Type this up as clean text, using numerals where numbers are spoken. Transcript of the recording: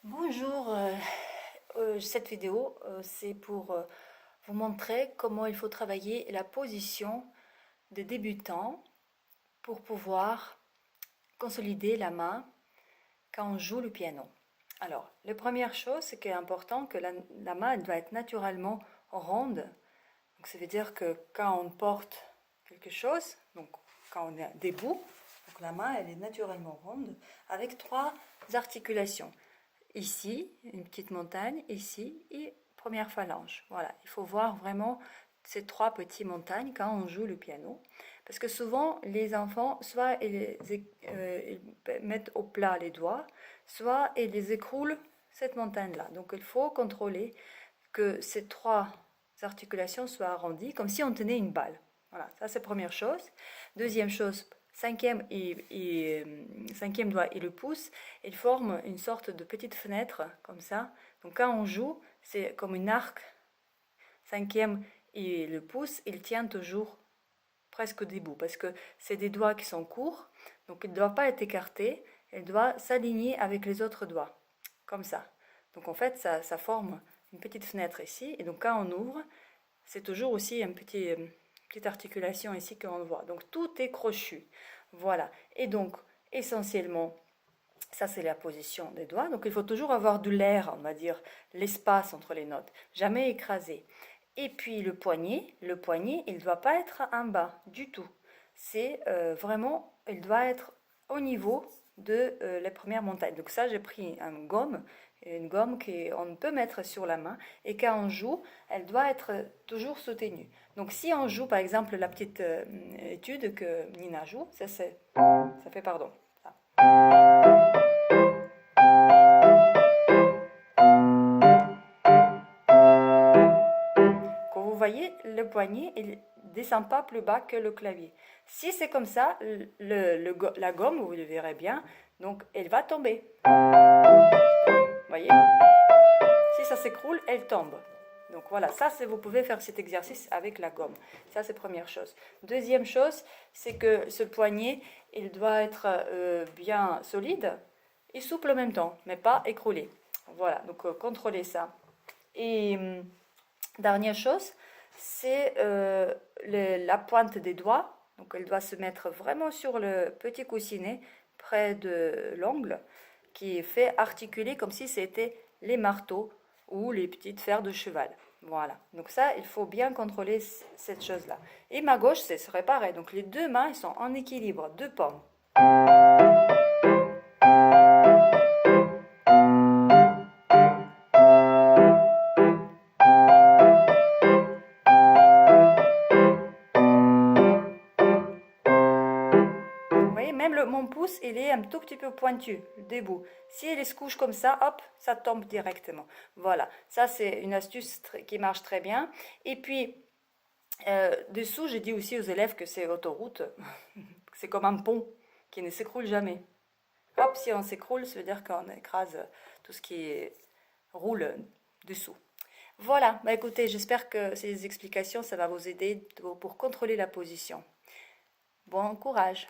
Bonjour, cette vidéo c'est pour vous montrer comment il faut travailler la position des débutants pour pouvoir consolider la main quand on joue le piano. Alors, la première chose, c'est qu'il est important que la main elle doit être naturellement ronde. Donc, ça veut dire que quand on porte quelque chose, donc quand on est debout, donc la main elle est naturellement ronde avec trois articulations. Ici, une petite montagne, ici, et première phalange. Voilà, il faut voir vraiment ces trois petites montagnes quand on joue le piano. Parce que souvent, les enfants, soit ils mettent au plat les doigts, soit ils les écroulent cette montagne-là. Donc il faut contrôler que ces trois articulations soient arrondies, comme si on tenait une balle. Voilà, ça c'est la première chose. Deuxième chose, cinquième doigt et le pouce, ils forment une sorte de petite fenêtre, comme ça. Donc quand on joue, c'est comme une arc. Cinquième et le pouce, il tient toujours presque debout, parce que c'est des doigts qui sont courts, donc il ne doit pas être écarté, il doit s'aligner avec les autres doigts, comme ça. Donc en fait, ça forme une petite fenêtre ici, et donc quand on ouvre, c'est toujours aussi une petite articulation ici qu'on voit. Donc tout est crochu. Voilà. Et donc, essentiellement, ça c'est la position des doigts. Donc il faut toujours avoir de l'air, on va dire, l'espace entre les notes. Jamais écrasé. Et puis le poignet, il ne doit pas être en bas du tout. C'est vraiment, il doit être au niveau de la première montagne. Donc ça, j'ai pris une gomme qu'on peut mettre sur la main. Et quand on joue, elle doit être toujours soutenue. Donc si on joue, par exemple, la petite étude que Nina joue, ça fait pardon. Ça. Comme vous voyez, le poignet, il descend pas plus bas que le clavier. Si c'est comme ça, la gomme, vous le verrez bien, donc elle va tomber. Voyez? Si ça s'écroule, elle tombe. Donc voilà, ça vous pouvez faire cet exercice avec la gomme. Ça c'est première chose. Deuxième chose, c'est que ce poignet, il doit être bien solide et souple en même temps, mais pas écroulé. Voilà, donc contrôlez ça. Et dernière chose, c'est la pointe des doigts. Donc elle doit se mettre vraiment sur le petit coussinet près de l'ongle qui est fait articuler comme si c'était les marteaux ou les petites fers de cheval. Voilà, donc ça, il faut bien contrôler cette chose-là. Et ma gauche, ce serait pareil. Donc les deux mains, elles sont en équilibre, deux pommes. Vous voyez, même mon pouce, il est un tout petit peu pointu, debout. Si il se couche comme ça, hop, ça tombe directement. Voilà, ça c'est une astuce qui marche très bien. Et puis, dessous, j'ai dit aussi aux élèves que c'est autoroute. C'est comme un pont qui ne s'écroule jamais. Hop, si on s'écroule, ça veut dire qu'on écrase tout ce qui roule dessous. Voilà, bah écoutez, j'espère que ces explications, ça va vous aider pour contrôler la position. Bon courage!